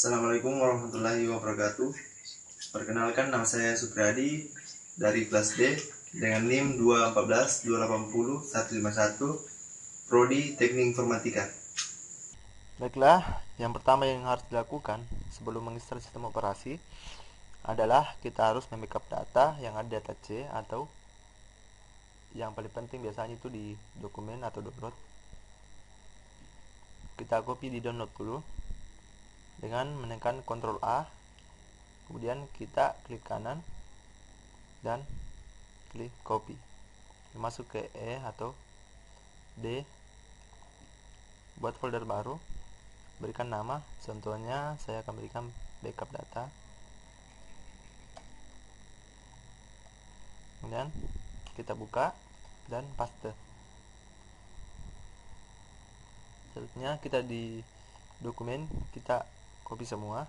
Assalamualaikum warahmatullahi wabarakatuh. Perkenalkan, nama saya Supriyadi dari kelas D dengan NIM 214280151, Prodi Teknik Informatika. Baiklah, yang pertama yang harus dilakukan sebelum menginstal sistem operasi adalah kita harus membackup data yang ada di data C, atau yang paling penting biasanya itu di dokumen atau download. Kita copy di download dulu dengan menekan Ctrl A, kemudian kita klik kanan dan klik copy, masuk ke E atau D, buat folder baru, berikan nama, contohnya saya akan berikan backup data. Kemudian kita buka dan paste. Selanjutnya kita di dokumen kita copy semua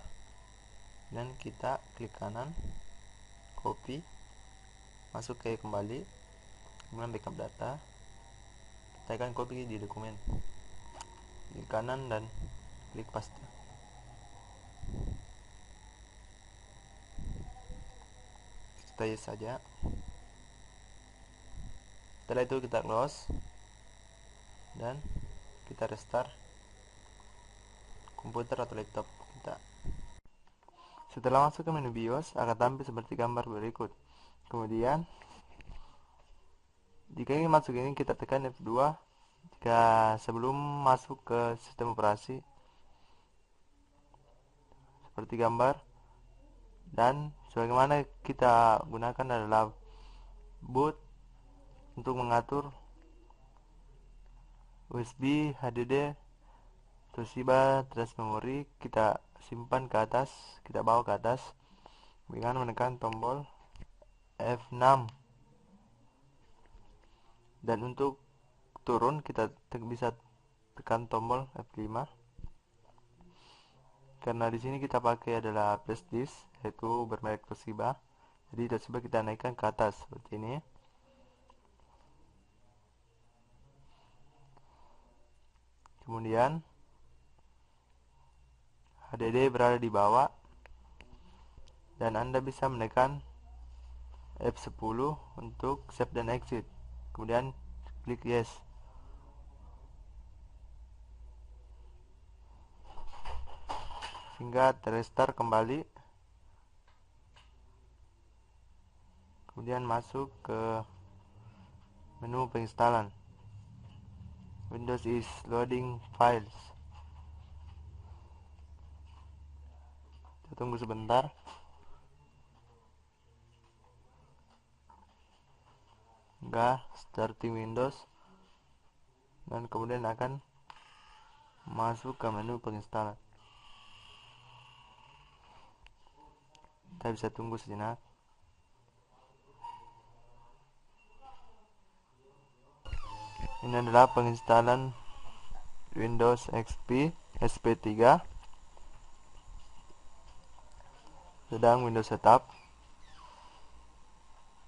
dan kita klik kanan, copy, masuk ke kembali, kemudian backup data, kita akan copy di dokumen, klik kanan dan klik paste. Kita yes saja. Setelah itu kita close dan kita restart komputer atau laptop kita. Setelah masuk ke menu BIOS akan tampil seperti gambar berikut. Kemudian jika ingin masuk ini kita tekan F2 jika sebelum masuk ke sistem operasi seperti gambar, dan sebagaimana kita gunakan adalah boot untuk mengatur USB, HDD, Toshiba, trace memori. Kita simpan ke atas, kita bawa ke atas dengan menekan tombol F6, dan untuk turun kita bisa tekan tombol F5. Karena di sini kita pakai adalah flash disk, yaitu bermerek Toshiba, jadi Toshiba kita naikkan ke atas seperti ini. Kemudian HDD berada di bawah dan Anda bisa menekan F10 untuk save dan exit, kemudian klik yes. Sehingga terrestart kembali, kemudian masuk ke menu penginstalan. Windows is loading files. Kita tunggu sebentar. Enggak, starting Windows, dan kemudian akan masuk ke menu penginstalan. Kita bisa tunggu sejenak. Ini adalah penginstalan Windows XP SP3, sedang Windows setup,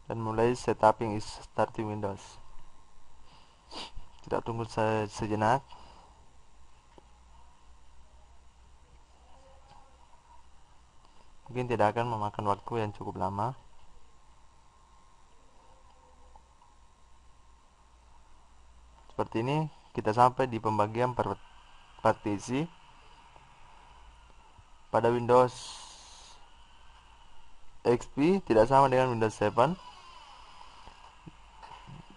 dan mulai setuping is starting Windows. Kita tunggu sejenak. Mungkin tidak akan memakan waktu yang cukup lama. Seperti ini kita sampai di pembagian partisi. Pada Windows XP tidak sama dengan Windows 7.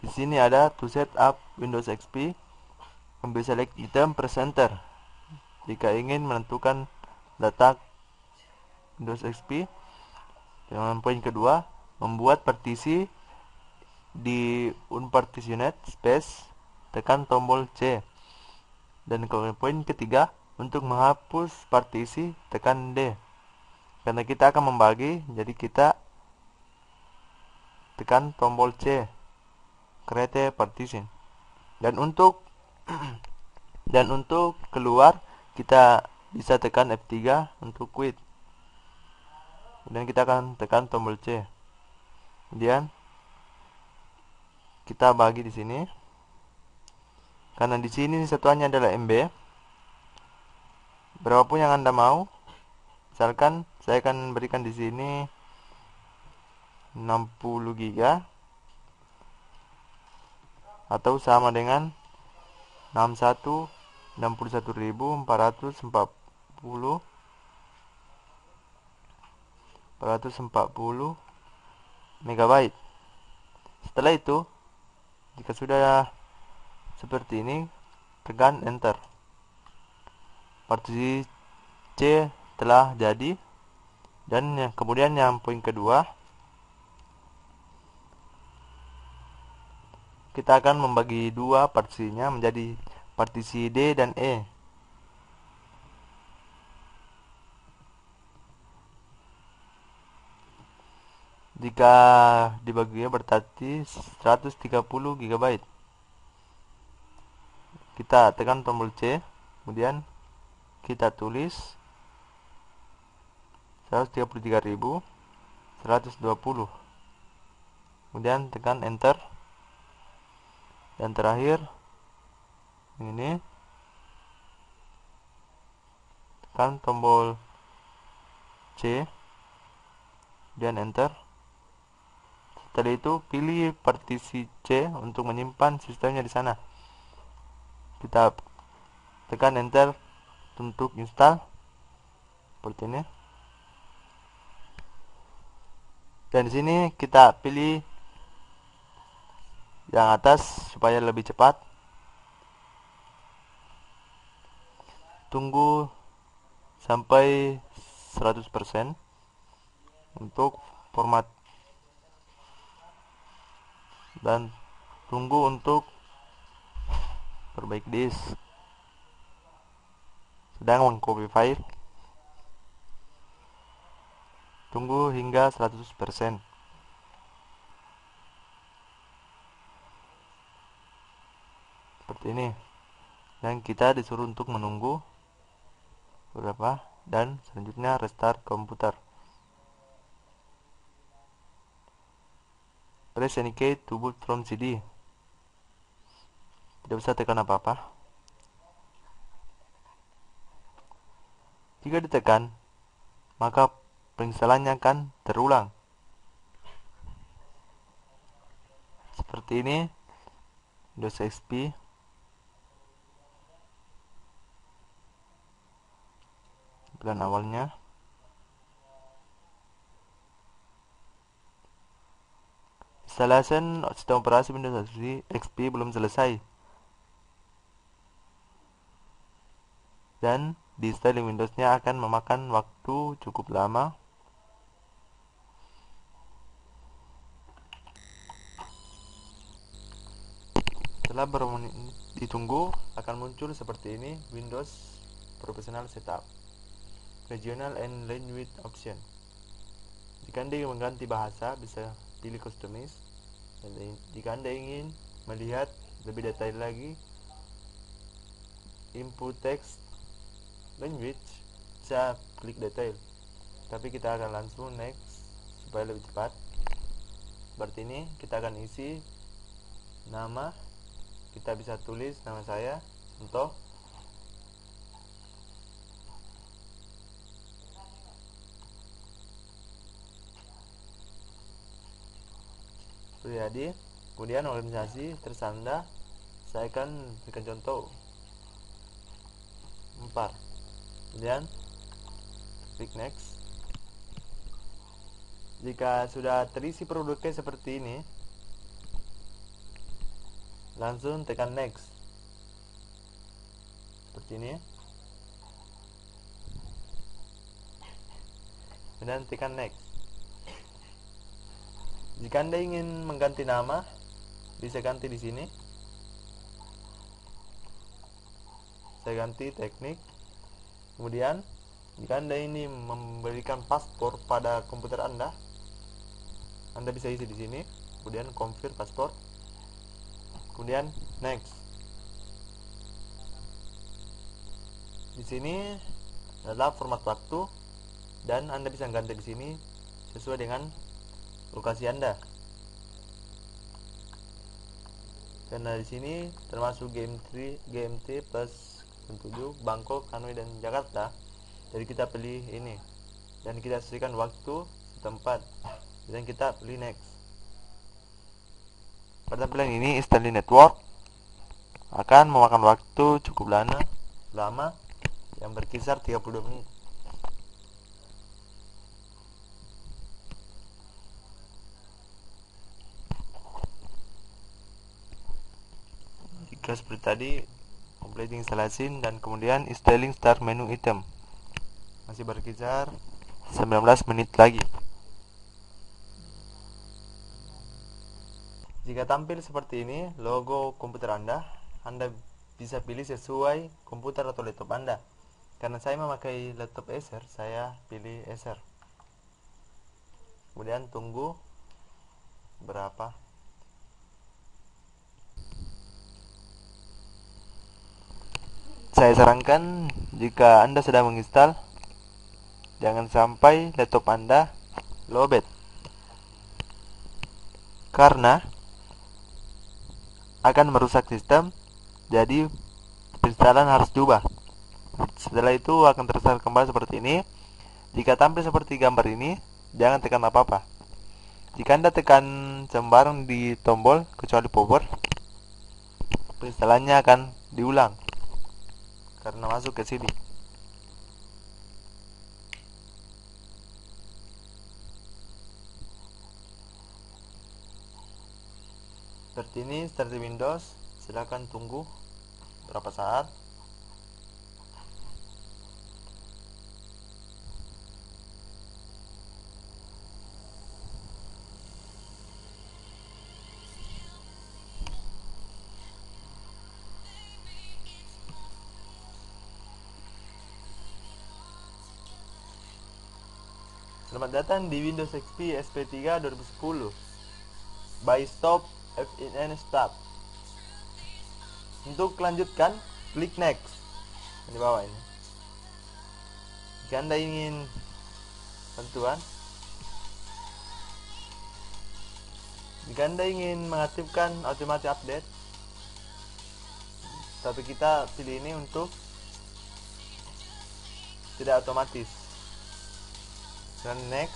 Di sini ada to set up Windows XP, ambil select item presenter jika ingin menentukan letak Windows XP. Dengan poin kedua, membuat partisi di unpartitioned space, tekan tombol C. Dan poin ketiga, untuk menghapus partisi, tekan D. Karena kita akan membagi, jadi kita tekan tombol C, create partition. Dan untuk keluar kita bisa tekan F3 untuk quit. Kemudian kita akan tekan tombol C. Kemudian kita bagi di sini. Karena di sini satuannya adalah MB. Berapapun yang Anda mau, Misalkan saya akan berikan di sini 60 GB atau sama dengan 440 megabyte. Setelah itu, jika sudah seperti ini, tekan enter. Partisi C telah jadi. Dan kemudian yang poin kedua, kita akan membagi dua partisinya menjadi partisi D dan E. Jika dibaginya berarti 130 GB. Kita tekan tombol C, kemudian kita tulis 133.120. Kemudian tekan enter. Dan terakhir ini, tekan tombol C, kemudian enter. Setelah itu pilih partisi C untuk menyimpan sistemnya di sana. Kita tekan enter untuk install seperti ini. Dan di sini kita pilih yang atas supaya lebih cepat. Tunggu sampai 100% untuk format, dan tunggu untuk perbaiki disk. Sedang mengcopy file, tunggu hingga 100%. Seperti ini. Dan kita disuruh untuk menunggu beberapa, dan selanjutnya restart komputer. Press any key to boot from CD. Tidak usah tekan apa-apa. Jika ditekan, maka penginstalannya akan terulang. Seperti ini Windows XP. Bulan awalnya. Installation sistem operasi Windows XP belum selesai. Dan di-installing Windows-nya akan memakan waktu cukup lama. Setelah bermenit ditunggu, akan muncul seperti ini Windows Professional Setup, Regional and Language Option. Jika Anda ingin mengganti bahasa, bisa pilih Customize. Dan jika Anda ingin melihat lebih detail lagi, Input Text Language, bisa klik detail. Tapi kita akan langsung next supaya lebih cepat. Seperti ini, kita akan isi nama. Kita bisa tulis nama saya untuk Suryadi. Kemudian organisasi tersanda, saya akan berikan contoh 4. Kemudian klik next. Jika sudah terisi produknya seperti ini, langsung tekan next seperti ini, dan tekan next. Jika Anda ingin mengganti nama, bisa ganti di sini. Saya ganti teknik. Kemudian jika Anda ini memberikan paspor pada komputer Anda bisa isi di sini. Kemudian confirm paspor. Kemudian next. Di sini adalah format waktu, dan Anda bisa ganti di sini sesuai dengan lokasi Anda. Karena di sini termasuk GMT plus 7 Bangkok, Hanoi dan Jakarta. Jadi kita pilih ini dan kita sesuaikan waktu setempat, dan kita pilih next. Pada tampilan ini Stanley Network akan memakan waktu cukup lama yang berkisar 32 menit. Jika seperti tadi, completing installation dan kemudian installing start menu item, masih berkisar 19 menit lagi. Jika tampil seperti ini logo komputer Anda bisa pilih sesuai komputer atau laptop Anda. Karena saya memakai laptop Acer, saya pilih Acer. Kemudian tunggu berapa. Saya sarankan jika Anda sedang menginstal, jangan sampai laptop Anda lowbat, karena akan merusak sistem. Jadi penginstalan harus diubah. Setelah itu akan terstart kembali seperti ini. Jika tampil seperti gambar ini, jangan tekan apa-apa. Jika Anda tekan sembarang di tombol kecuali power, penginstalannya akan diulang karena masuk ke sini. Seperti ini start Windows. Silakan tunggu berapa saat. Selamat datang di Windows XP SP3 2010 by Stop FNN Start. Untuk lanjutkan, klik next di bawah ini. Jika Anda ingin bantuan, jika Anda ingin mengaktifkan automatic update, tapi kita pilih ini untuk tidak otomatis. Dan next.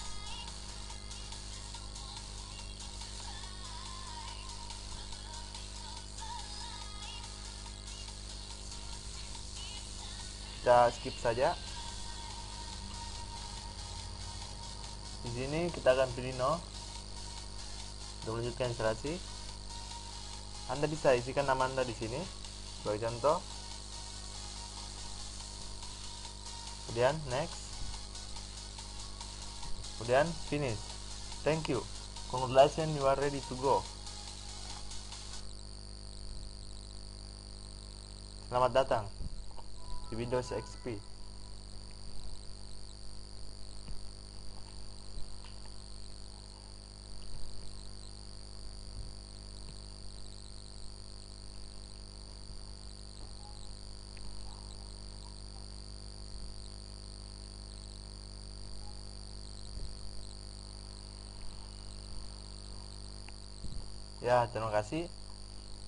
Kita skip saja. Di sini kita akan pilih no untuk melanjutkan instalasi. Anda bisa isikan nama Anda di sini sebagai contoh. Kemudian next. Kemudian finish. Thank you. Congratulations, you are ready to go. Selamat datang di Windows XP. Ya, terima kasih.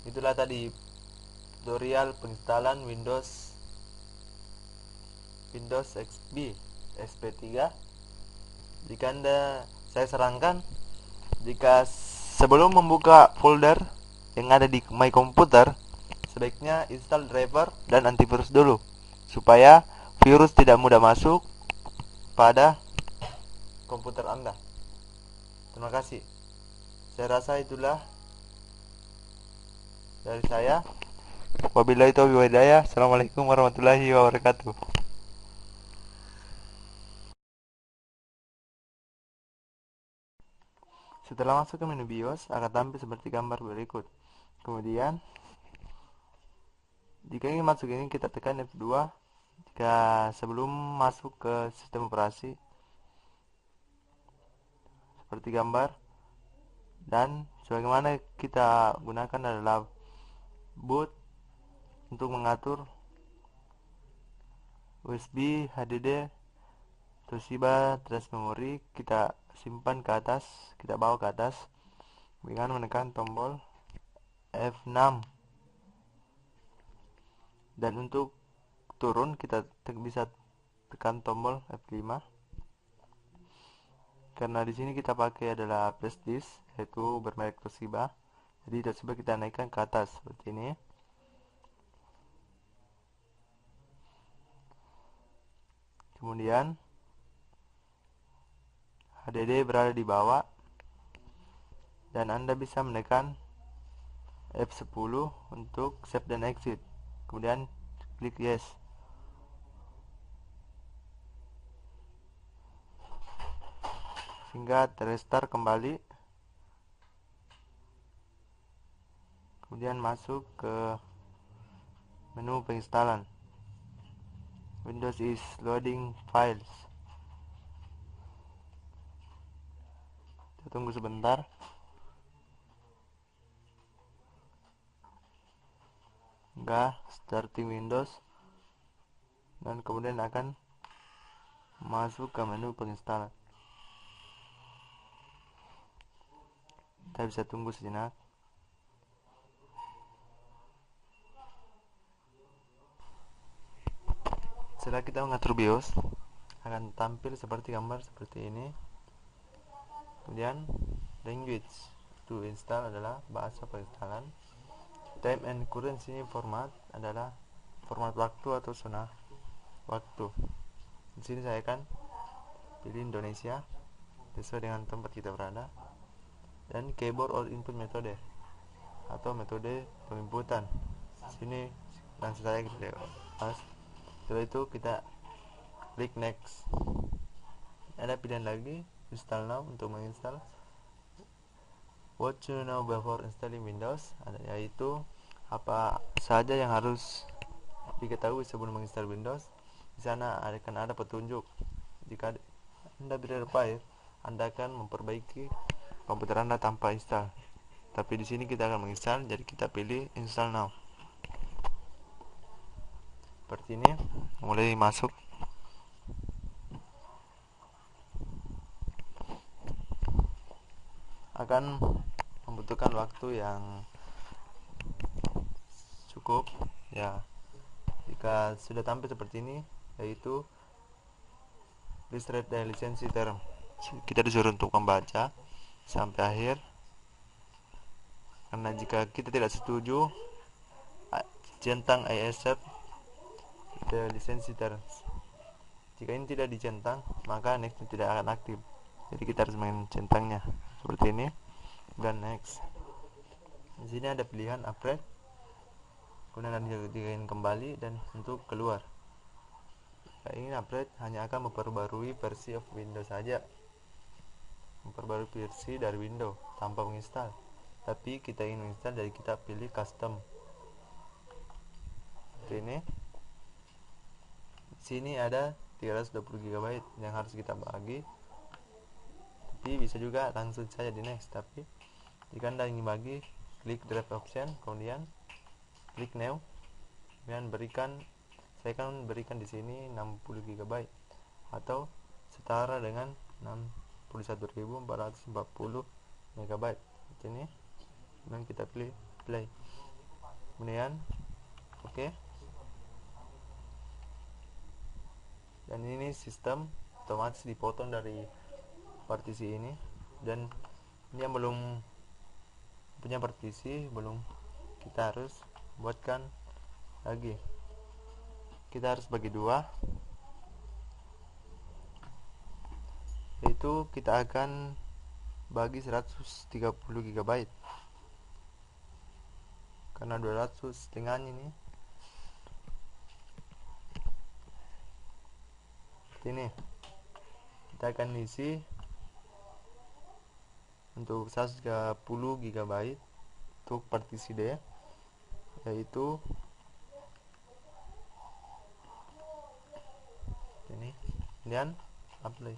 Itulah tadi tutorial penginstalan Windows XP SP3. Jika saya sarankan, jika sebelum membuka folder yang ada di My Computer, sebaiknya install driver dan antivirus dulu, supaya virus tidak mudah masuk pada komputer Anda. Terima kasih. Saya rasa itulah dari saya. Wabillahi taufiq wal hidayah. Assalamualaikum warahmatullahi wabarakatuh. Setelah masuk ke menu BIOS, akan tampil seperti gambar berikut. Kemudian, jika ingin masuk ini, kita tekan F2. Jika sebelum masuk ke sistem operasi, seperti gambar. Dan sebagaimana kita gunakan adalah boot untuk mengatur USB, HDD, Toshiba, flash memori. Kita simpan ke atas, kita bawa ke atas dengan menekan tombol F6. Dan untuk turun kita bisa tekan tombol F5. Karena di sini kita pakai adalah flash disk, yaitu bermerek Toshiba, jadi Toshiba kita naikkan ke atas seperti ini. Kemudian HDD berada di bawah, dan Anda bisa menekan F10 untuk save dan exit. Kemudian klik yes. Sehingga terrestart kembali. Kemudian masuk ke menu penginstalan. Windows is loading files. Kita tunggu sebentar. Hingga starting Windows, dan kemudian akan masuk ke menu penginstalan. Kita bisa tunggu sejenak. Setelah kita mengatur BIOS, akan tampil seperti gambar seperti ini. Kemudian language to install adalah bahasa penginstalan. Time and currency format adalah format waktu atau zona waktu. Di sini saya akan pilih Indonesia sesuai dengan tempat kita berada. Dan keyboard or input metode atau metode penginputan. Sini langsung saya kita lepas. Setelah itu kita klik next. Ada pilihan lagi, install now untuk menginstal. What to know before installing Windows, yaitu apa saja yang harus diketahui sebelum menginstal Windows. Di sana akan ada petunjuk. Jika Anda berfile, Anda akan memperbaiki komputer Anda tanpa install. Tapi di sini kita akan menginstal, jadi kita pilih install now. Seperti ini, mulai masuk. Akan membutuhkan waktu yang cukup ya. Jika sudah tampil seperti ini, yaitu please read the license term, kita disuruh untuk membaca sampai akhir. Karena jika kita tidak setuju, centang I accept the license terms. Jika ini tidak dicentang, maka next tidak akan aktif. Jadi kita harus mencentangnya seperti ini dan next. Di sini ada pilihan upgrade, kemudian ada ingin kembali dan untuk keluar. Jika ingin upgrade, hanya akan memperbarui versi of Windows saja, memperbarui versi dari Windows tanpa menginstal. Tapi kita ingin menginstal, jadi kita pilih custom. Seperti ini. Di sini ada 320 GB yang harus kita bagi. Tapi bisa juga langsung saja di next. Tapi jika Anda ingin bagi, klik drive option, kemudian klik new, kemudian saya akan berikan di sini 60 GB atau setara dengan 61.440 MB. Ini, kemudian kita pilih play, kemudian oke. Dan ini sistem otomatis dipotong dari partisi ini, dan ini yang belum punya partisi, belum, kita harus buatkan lagi. Kita harus bagi dua, yaitu kita akan bagi 130 GB karena 200 setengahnya ini. Ini kita akan isi untuk 130 GB untuk partisi D, yaitu ini. Kemudian apply,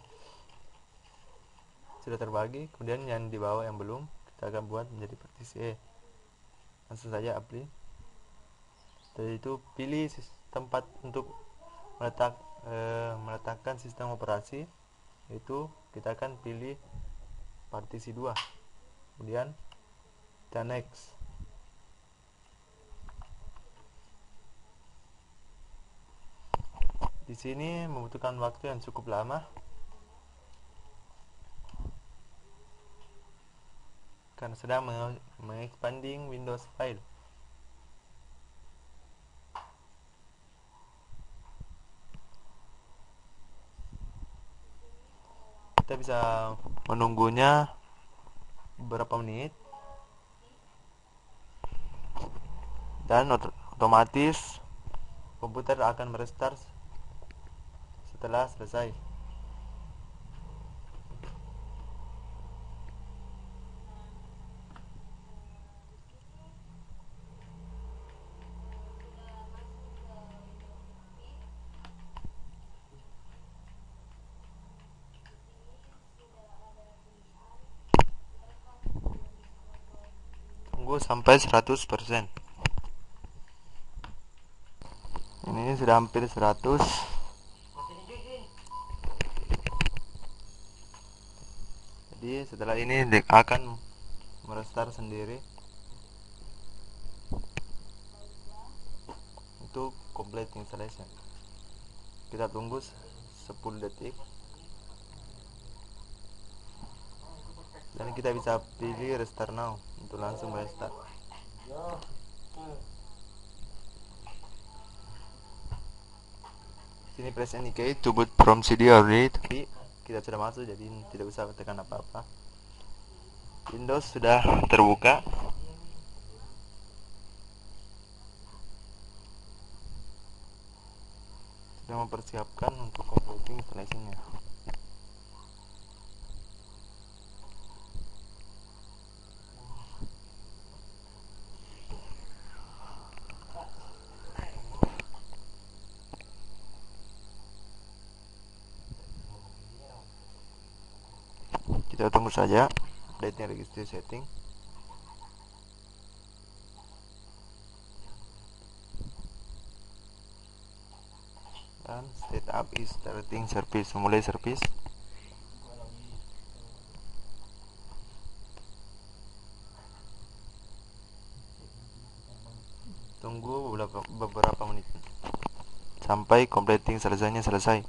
sudah terbagi. Kemudian yang di bawah yang belum, kita akan buat menjadi partisi E. Langsung saja apply. Setelah itu pilih tempat untuk meletakkan sistem operasi, yaitu kita akan pilih partisi 2, kemudian kita next. Di sini membutuhkan waktu yang cukup lama. karena sedang mengexpanding Windows file. Kita bisa menunggunya beberapa menit dan otomatis komputer akan merestart setelah selesai. Tunggu sampai 100%. Ini sudah hampir 100. Jadi setelah ini akan merestart sendiri untuk complete installation. Kita tunggu 10 detik dan kita bisa pilih restart now untuk langsung restart. Sini press any key to boot from CD already, tapi kita sudah masuk jadi tidak usah tekan apa-apa. Windows sudah terbuka. Sudah mempersiapkan untuk completing installation-nya. Kita tunggu saja update-nya registry setting. Dan setup is starting service, mulai service. Tunggu beberapa menit sampai completing selesai.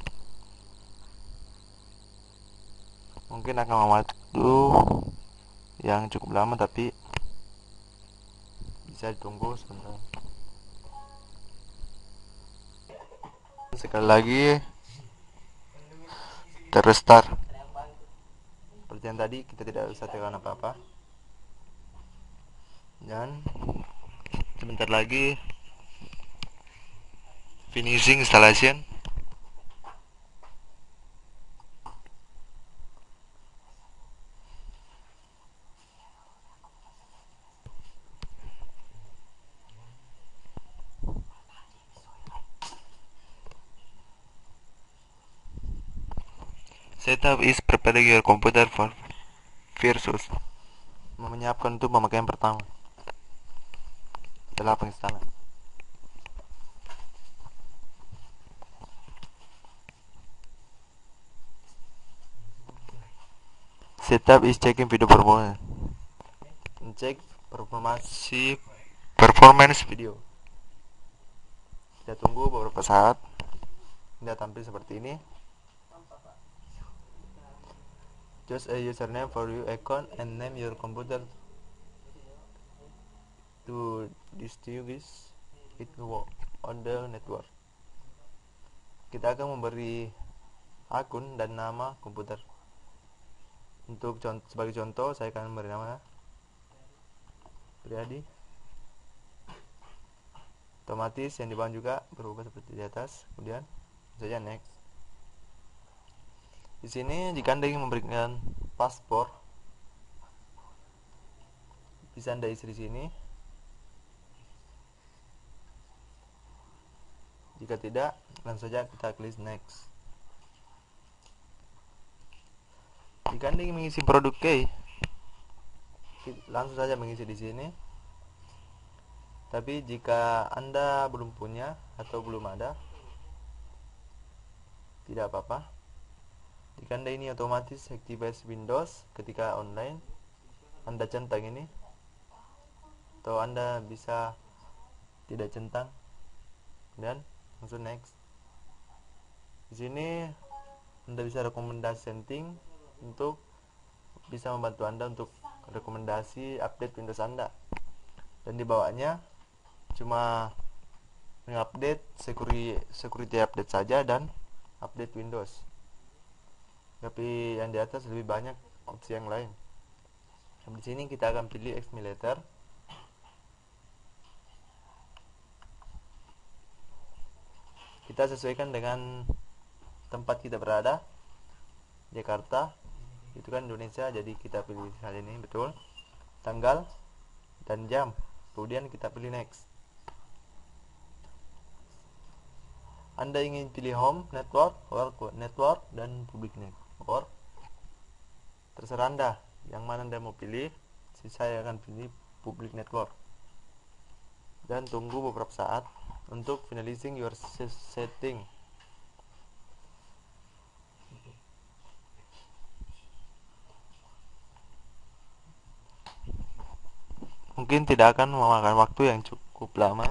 Mungkin akan memakan yang cukup lama, tapi bisa ditunggu sebentar. Sekali lagi terrestart. Seperti yang tadi, kita tidak usah tekan apa-apa. Dan sebentar lagi finishing installation. Setup is preparing your computer for versus menyiapkan untuk pemakaian pertama setelah penginstalan. Setup is checking video performance. Cek performance video. Kita tunggu beberapa saat. Dia tampil seperti ini. Choose a username for your account and name your computer to distinguish it on the network. Kita akan memberi akun dan nama komputer. Untuk sebagai contoh, saya akan memberi nama Priadi. Otomatis yang di bawah juga berubah seperti di atas. Kemudian saja next. Di sini jika Anda ingin memberikan paspor, bisa Anda isi di sini. Jika tidak, langsung saja kita klik next. Jika Anda ingin mengisi produk key, langsung saja mengisi di sini. Tapi jika Anda belum punya atau belum ada, tidak apa-apa. Jika Anda ini otomatis activate Windows ketika online, Anda centang ini, atau Anda bisa tidak centang dan langsung next. Di sini Anda bisa rekomendasi setting untuk bisa membantu Anda untuk rekomendasi update Windows Anda, dan di bawahnya cuma mengupdate security update saja dan update Windows, tapi yang di atas lebih banyak opsi yang lain. Di sini kita akan pilih Xmilator. Kita sesuaikan dengan tempat kita berada. Jakarta, itu kan Indonesia, jadi kita pilih hal ini, betul, tanggal dan jam, kemudian kita pilih next. Anda ingin pilih home network, work network, dan public network, terserah Anda yang mana Anda mau pilih. Saya akan pilih public network dan tunggu beberapa saat untuk finalizing your setting. Mungkin tidak akan memakan waktu yang cukup lama.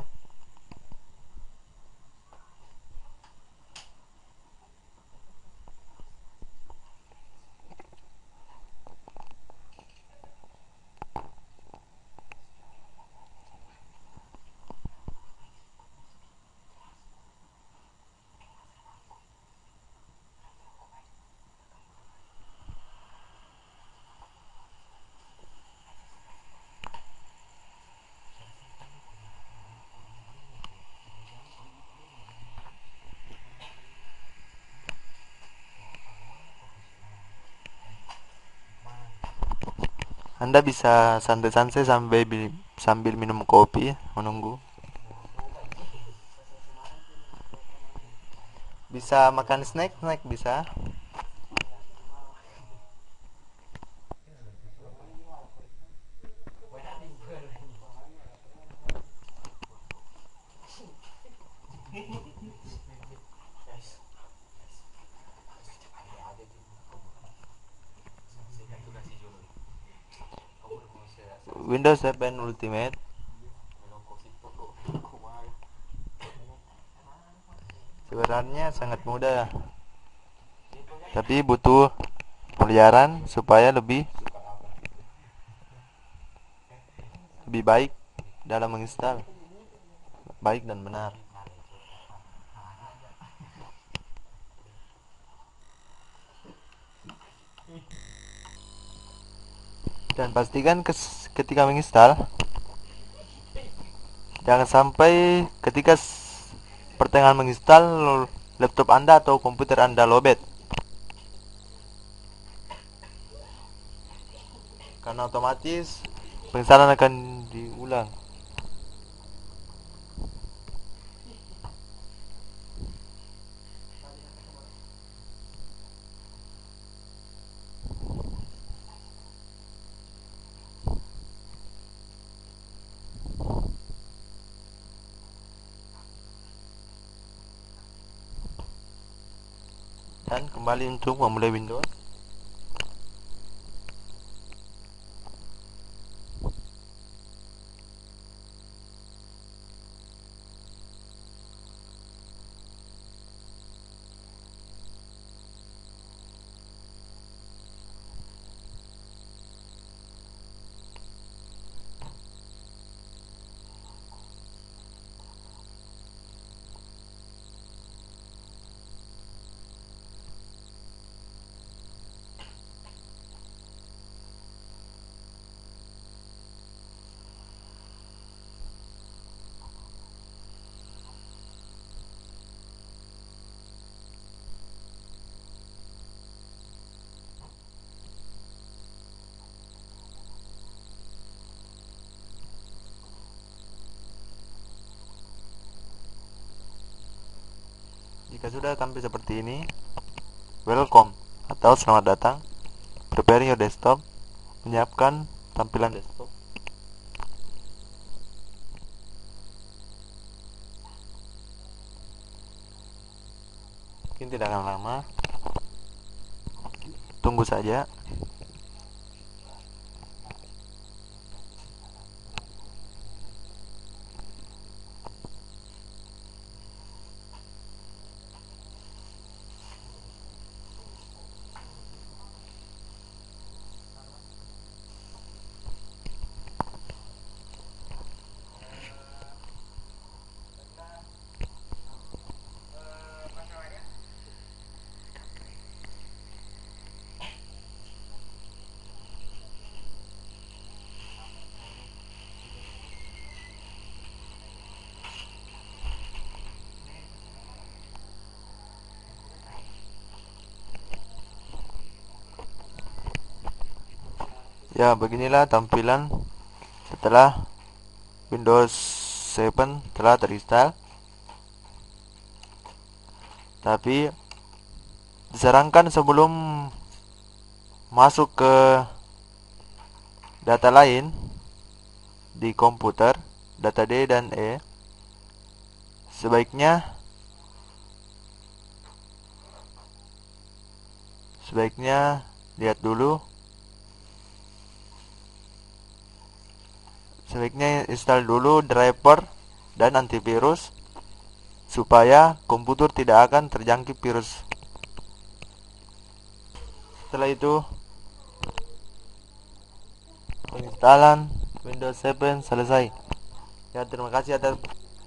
Anda bisa santai-santai sambil minum kopi, menunggu. Bisa makan snack bisa. Windows 7 Ultimate sebenarnya sangat mudah, tapi butuh pemeliharaan supaya lebih baik dalam menginstal, baik dan benar. Dan pastikan ketika menginstal, jangan sampai ketika pertengahan menginstal laptop Anda atau komputer Anda lowbat, karena otomatis penginstalan akan diulang. Dan kembali untuk memulai Windows. Jika sudah tampil seperti ini, welcome atau selamat datang. Prepare your desktop, menyiapkan tampilan desktop. Mungkin tidak akan lama, tunggu saja. Ya, beginilah tampilan setelah Windows 7 telah terinstall. Tapi disarankan sebelum masuk ke data lain di komputer, data D dan E, sebaiknya lihat dulu, sebaiknya install dulu driver dan antivirus supaya komputer tidak akan terjangkit virus. Setelah itu, penginstalan Windows 7 selesai. Ya, terima kasih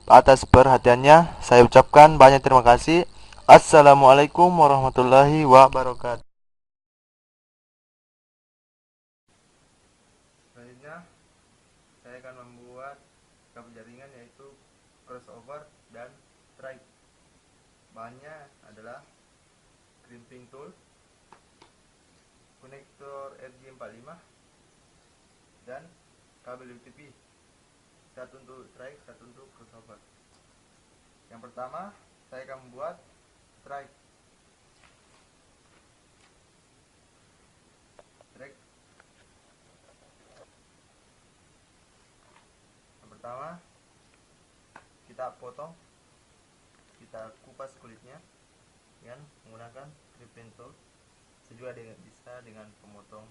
atas perhatiannya. Saya ucapkan banyak terima kasih. Assalamualaikum warahmatullahi wabarakatuh. Selanjutnya, saya akan membuat kabel jaringan yaitu crossover dan strike. Bahannya adalah crimping tool, konektor RJ45, dan kabel UTP. Satu untuk strike, satu untuk crossover. Yang pertama, saya akan membuat strike. Yang pertama, kita potong, kita kupas kulitnya dengan menggunakan crimping tool. Juga bisa dengan pemotong.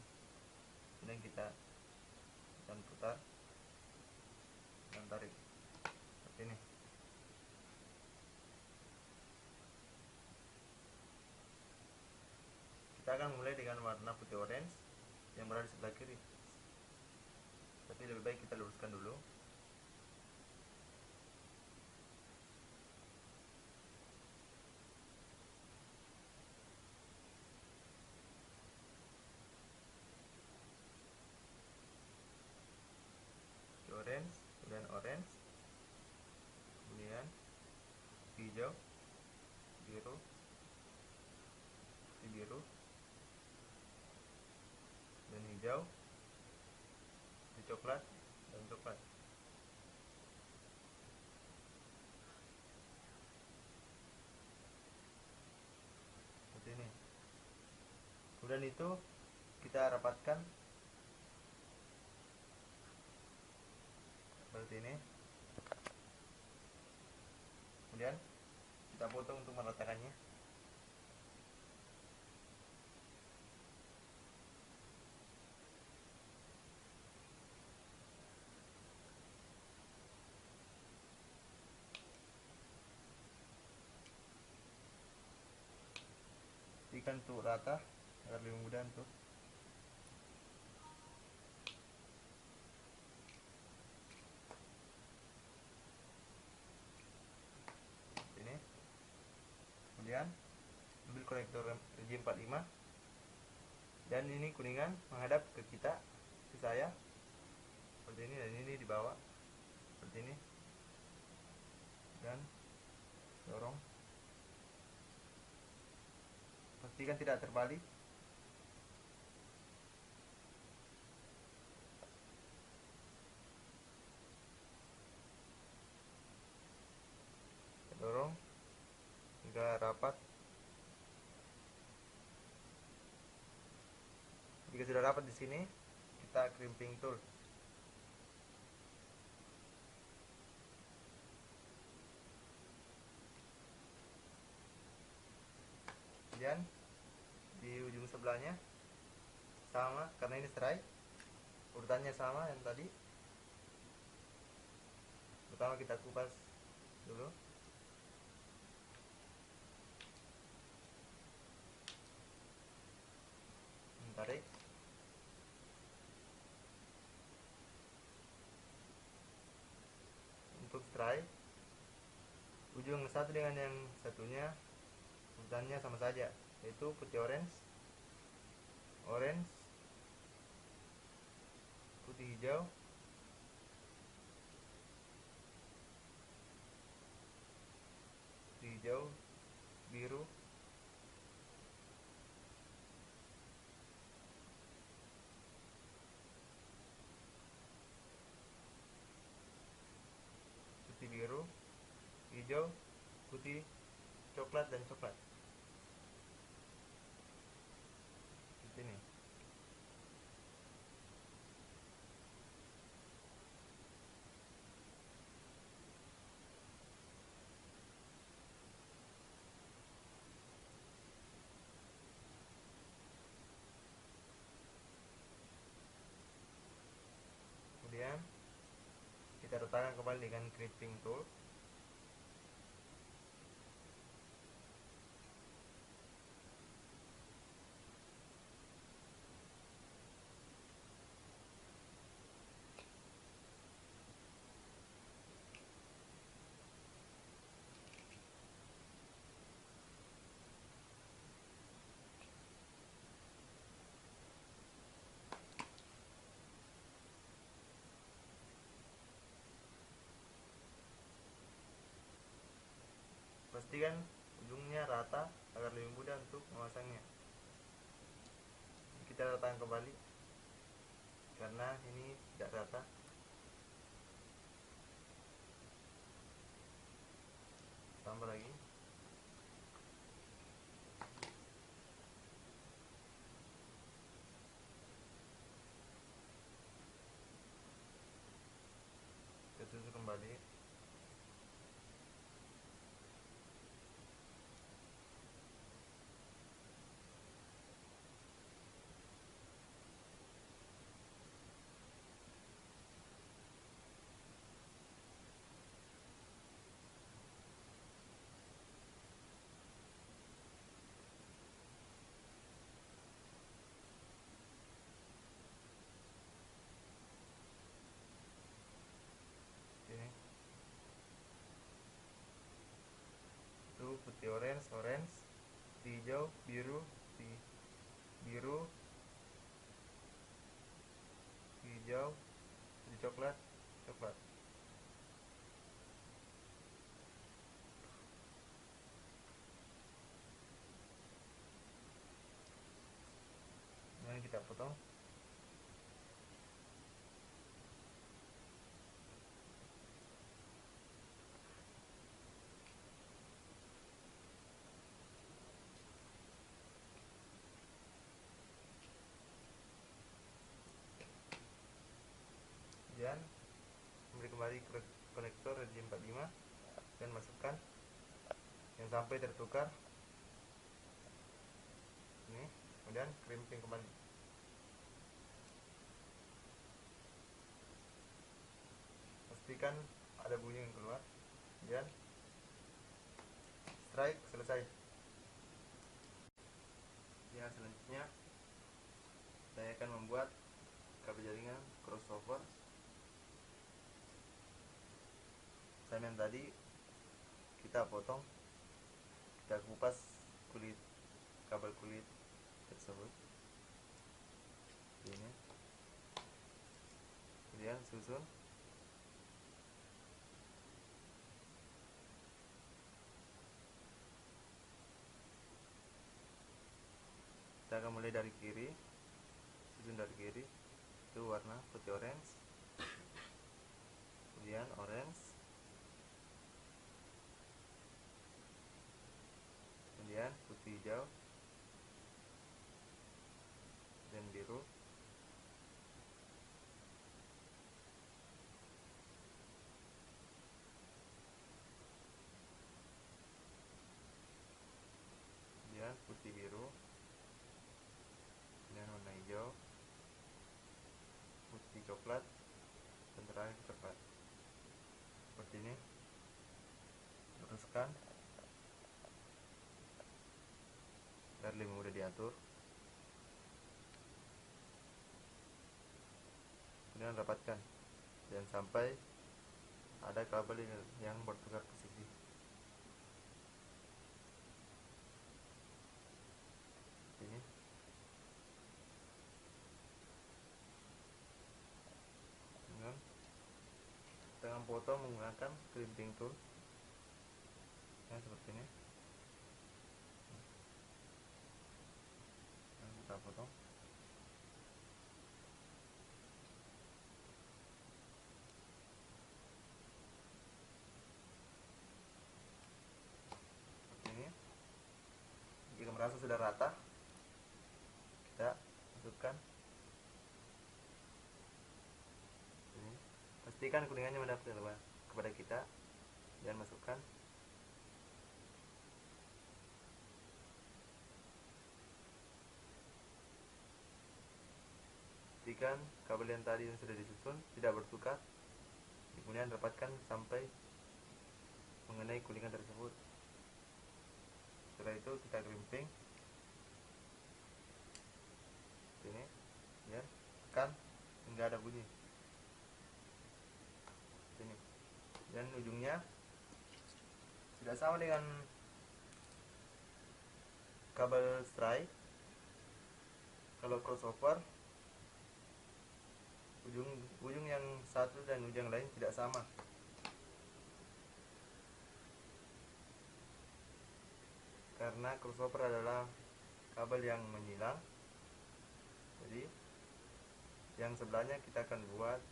Kemudian kita akan putar dan tarik seperti ini. Kita akan mulai dengan warna putih orange yang berada di sebelah kiri, tapi lebih baik kita luruskan dulu. Orange, kemudian orange, kemudian hijau, biru, biru, dan hijau, coklat, dan coklat. Seperti ini. Kemudian itu kita rapatkan seperti ini. Kemudian kita potong untuk meratakannya. Pastikan untuk rata agar lebih mudah untuk ini. Kemudian ambil konektor RJ45 dan ini kuningan menghadap ke kita, ke saya seperti ini, dan ini di bawah seperti ini, dan dorong. Pastikan tidak terbalik. Dorong hingga rapat. Jika sudah rapat di sini, kita crimping tool. Kemudian di ujung sebelahnya sama, karena ini strike, urutannya sama yang tadi. Pertama kita kupas dulu. Tarik. Untuk strike, ujung satu dengan yang satunya urutannya sama saja, yaitu putih orange, orange, putih hijau, hijau, biru, putih, coklat, dan coklat. Di sini. Kemudian kita ratakan kembali dengan crimping tool. Pastikan ujungnya rata agar lebih mudah untuk memasangnya. Kita ratakan kembali karena ini tidak rata. Tambah lagi. Kita susun kembali. Oke. Itu putih orange, putih hijau, biru, putih biru, putih hijau, putih coklat, coklat. Kemudian kita potong. Kemudian memberi kembali konektor RJ45 dan masukkan yang sampai tertukar ini. Kemudian crimping kembali. Pastikan ada bunyi yang keluar. Kemudian strike, selesai. Ya, selanjutnya saya akan membuat kabel jaringan crossover. Semen tadi kita potong, kita kupas kabel kulit tersebut ini. Kemudian susun. Kita akan mulai dari kiri, susun dari kiri. Itu warna putih orange, kemudian orange, kemudian putih hijau dan biru, kemudian putih biru, kemudian warna hijau, putih coklat, dan terakhir coklat. Seperti ini. Luruskan agar lebih mudah diatur. Kemudian rapatkan dan sampai ada kabel yang bertukar posisi. Ini. Kemudian dengan potong menggunakan crimping tool. Ya, seperti ini. Nah, kita potong. merasa sudah rata, kita masukkan ini. Pastikan kuningannya mendapatkan kepada kita, dan masukkan. Pastikan kabel yang tadi yang sudah disusun tidak bertukar, kemudian rapatkan sampai mengenai kuningan tersebut. Setelah itu kita krimping ini, ya, kan hingga ada bunyi ini, dan ujungnya tidak sama dengan kabel stray. Kalau crossover, ujung yang satu dan ujung lain tidak sama. Karena crossover adalah kabel yang menyilang, jadi yang sebelahnya kita akan buat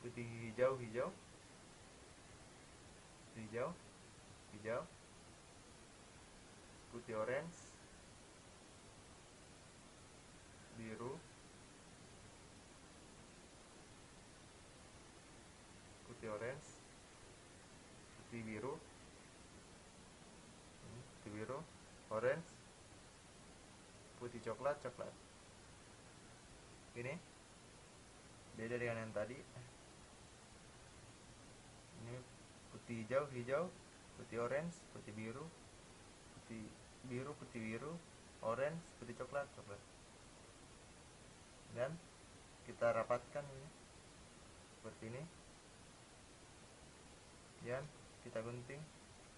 putih hijau, hijau, hijau, hijau, putih orange, biru, putih orange, putih biru, putih biru, orange, putih coklat, coklat. Ini beda dengan yang tadi. Ini putih hijau, hijau, putih orange, putih biru, putih biru, putih biru, orange, putih coklat, coklat. Dan kita rapatkan ini seperti ini, dan kita gunting,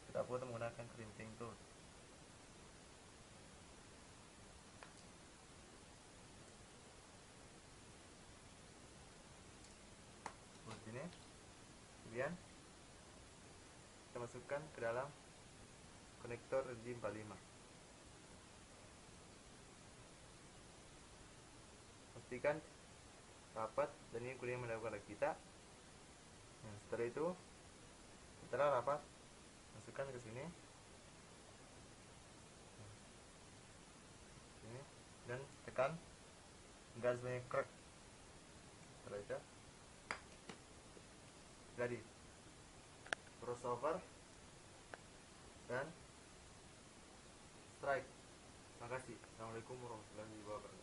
kita potong menggunakan crimping tool. Seperti ini. Kemudian kita masukkan ke dalam konektor RJ45. Pastikan rapat, dan ini kuning mendapatkan kita. Nah, setelah itu, setelah rapat, masukkan ke sini, ini, dan tekan hingga sebanyak krek. Setelah itu jadi crossover dan strike. Terima kasih. Assalamualaikum warahmatullahi wabarakatuh.